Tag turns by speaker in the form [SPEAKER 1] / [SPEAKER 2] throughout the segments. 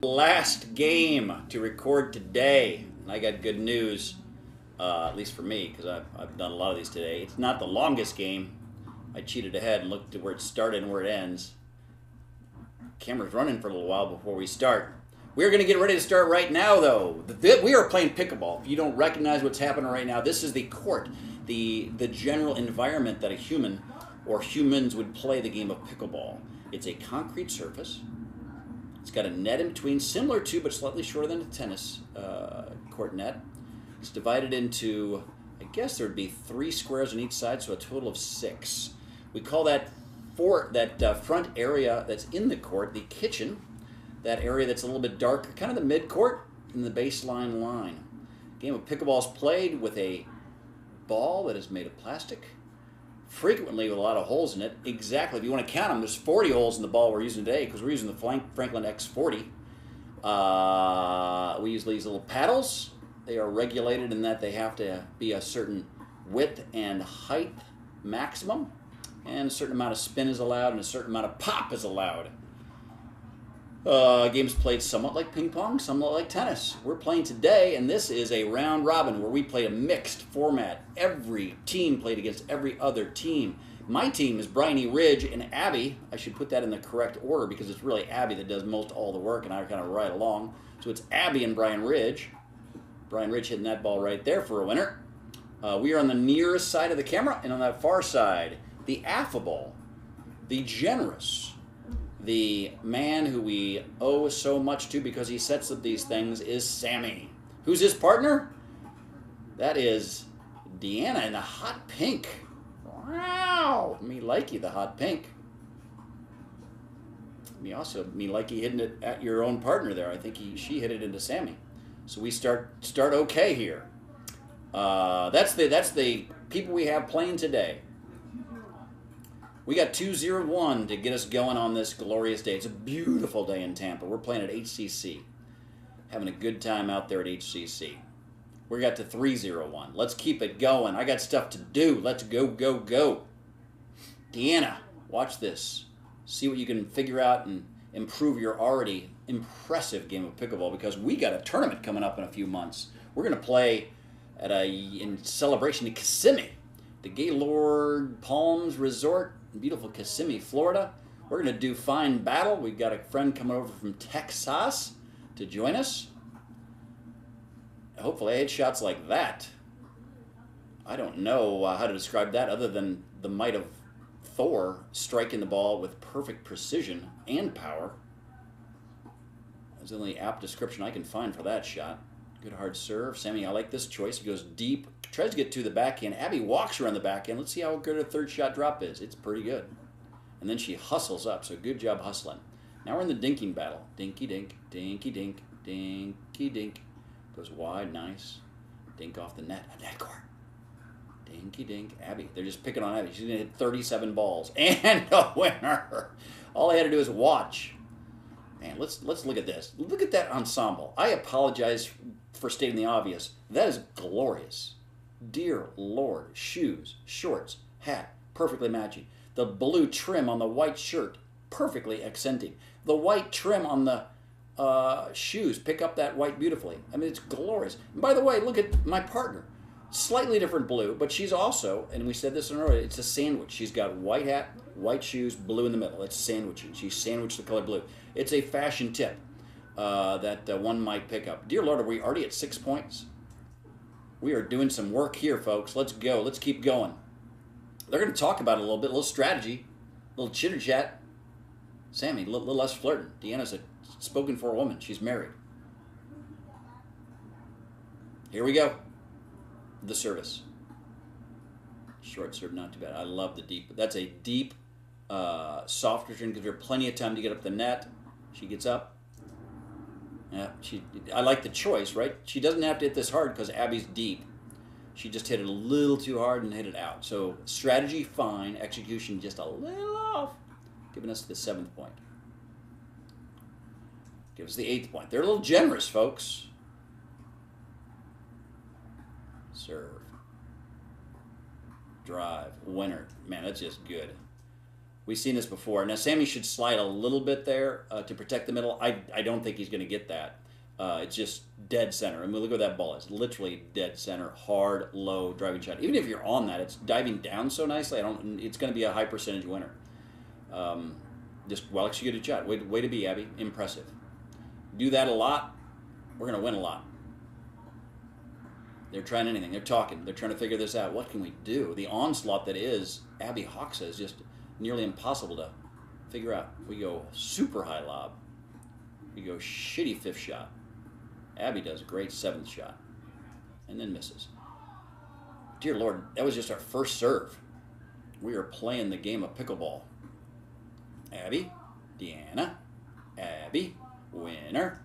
[SPEAKER 1] Last game to record today. And I got good news, at least for me, because I've done a lot of these today. It's not the longest game. I cheated ahead and looked at where it started and where it ends. Camera's running for a little while before we start. We're going to get ready to start right now, though. We are playing pickleball. If you don't recognize what's happening right now, this is the court, the general environment that a human or humans would play the game of pickleball. It's a concrete surface. It's got a net in between, similar to but slightly shorter than a tennis court net. It's divided into, I guess there would be 3 squares on each side, so a total of 6. We call that front area that's in the court the kitchen. That area that's a little bit darker, kind of the mid-court and the baseline line. Game of pickleball is played with a ball that is made of plastic, frequently with a lot of holes in it. Exactly, if you want to count them, there's 40 holes in the ball we're using today because we're using the Franklin X40. We use these little paddles. They are regulated in that they have to be a certain width and height maximum, and a certain amount of spin is allowed and a certain amount of pop is allowed. Games played somewhat like ping pong, somewhat like tennis. We're playing today, and this is a round robin where we play a mixed format. Every team played against every other team. My team is Bryony Ridge and Abby. I should put that in the correct order because it's really Abby that does most all the work, and I kind of ride along. So it's Abby and Brian Ridge. Brian Ridge hitting that ball right there for a winner. We are on the nearest side of the camera, and on that far side, the affable, the generous, the man who we owe so much to because he sets up these things is Sammy. Who's his partner? That is Deanna in the hot pink. Wow! Me likey, the hot pink. Me likey hitting it at your own partner there. I think she hit it into Sammy. So we start okay here. That's the people we have playing today. We got 2-0-1 to get us going on this glorious day. It's a beautiful day in Tampa. We're playing at HCC. Having a good time out there at HCC. We got to 3-0-1. Let's keep it going. I got stuff to do. Let's go, go, go. Deanna, watch this. See what you can figure out and improve your already impressive game of pickleball because we got a tournament coming up in a few months. We're going to play in celebration of Kissimmee, the Gaylord Palms Resort, beautiful Kissimmee, Florida. We're going to do fine battle. We've got a friend coming over from Texas to join us. Hopefully I hit shots like that. I don't know how to describe that other than the might of Thor striking the ball with perfect precision and power. That's the only apt description I can find for that shot. Good hard serve. Sammy, I like this choice. He goes deep, tries to get to the backhand. Abby walks around the backhand. Let's see how good her third shot drop is. It's pretty good. And then she hustles up, so good job hustling. Now we're in the dinking battle. Dinky dink, dinky dink, dinky dink. Goes wide, nice. Dink off the net. A net court. Dinky dink. Abby, they're just picking on Abby. She's going to hit 37 balls. And a winner. All I had to do is watch. Man, let's look at this. Look at that ensemble. I apologize for stating the obvious. That is glorious. Dear Lord. Shoes, shorts, hat, perfectly matching. The blue trim on the white shirt, perfectly accenting. The white trim on the shoes, pick up that white beautifully. I mean, it's glorious. And by the way, look at my partner. Slightly different blue, but she's also, and we said this earlier, it's a sandwich. She's got white hat, white shoes, blue in the middle. It's sandwiching. She's sandwiched the color blue. It's a fashion tip that one might pick up. Dear Lord, are we already at 6 points? We are doing some work here, folks. Let's go. Let's keep going. They're going to talk about it a little bit, a little strategy, a little chitter-chat. Sammy, a little less flirting. Deanna's a spoken-for woman. She's married. Here we go. The service. Short serve, not too bad. I love the deep. That's a deep, soft return. Gives her plenty of time to get up the net. She gets up. Yeah, I like the choice, right? She doesn't have to hit this hard because Abby's deep. She just hit it a little too hard and hit it out. So strategy fine, execution just a little off, giving us the 7th point. Give us the 8th point. They're a little generous, folks. Serve. Drive. Winner. Man, that's just good. We've seen this before. Now, Sammy should slide a little bit there to protect the middle. I don't think he's going to get that. It's just dead center. I mean, look where that ball is. Literally dead center, hard, low driving shot. Even if you're on that, it's diving down so nicely. It's going to be a high percentage winner. Just well executed shot. Way to be, Abby. Impressive. Do that a lot, we're going to win a lot. They're trying anything. They're talking. They're trying to figure this out. What can we do? The onslaught that is Abby Hoxa is just nearly impossible to figure out. We go super high lob. We go shitty fifth shot. Abby does a great seventh shot. And then misses. Dear Lord, that was just our first serve. We are playing the game of pickleball. Abby, Deanna, Abby, winner.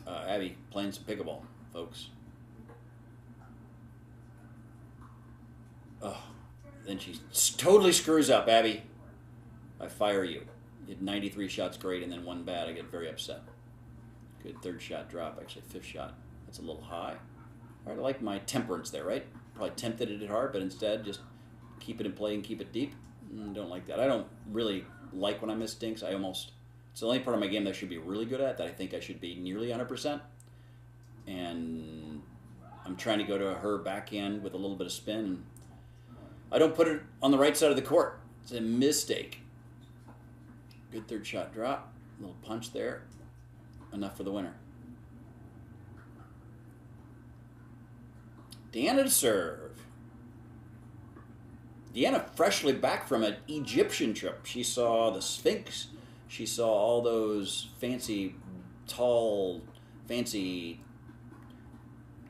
[SPEAKER 1] Abby playing some pickleball, folks. Oh, then she totally screws up, Abby. I fire you. You had 93 shots great and then one bad. I get very upset. Good third shot drop, actually fifth shot. That's a little high. All right, I like my temperance there, right? Probably tempted it hard, but instead just keep it in play and keep it deep. Don't like that. I don't really like when I miss dinks. It's the only part of my game that I should be really good at, that I think I should be nearly 100%. And I'm trying to go to her backhand with a little bit of spin. I don't put it on the right side of the court. It's a mistake. Good third shot drop. A little punch there. Enough for the winner. Deanna to serve. Deanna freshly back from an Egyptian trip. She saw the Sphinx. She saw all those fancy, tall, fancy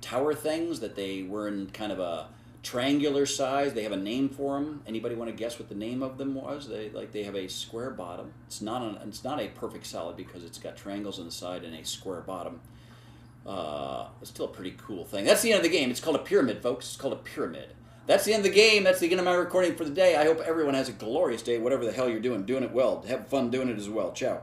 [SPEAKER 1] tower things that they were in kind of a triangular size. They have a name for them. Anybody want to guess what the name of them was? They have a square bottom. It's not a perfect solid because it's got triangles on the side and a square bottom. It's still a pretty cool thing. That's the end of the game. It's called a pyramid, folks. It's called a pyramid. That's the end of the game. That's the end of my recording for the day. I hope everyone has a glorious day, whatever the hell you're doing. Doing it well. Have fun doing it as well. Ciao.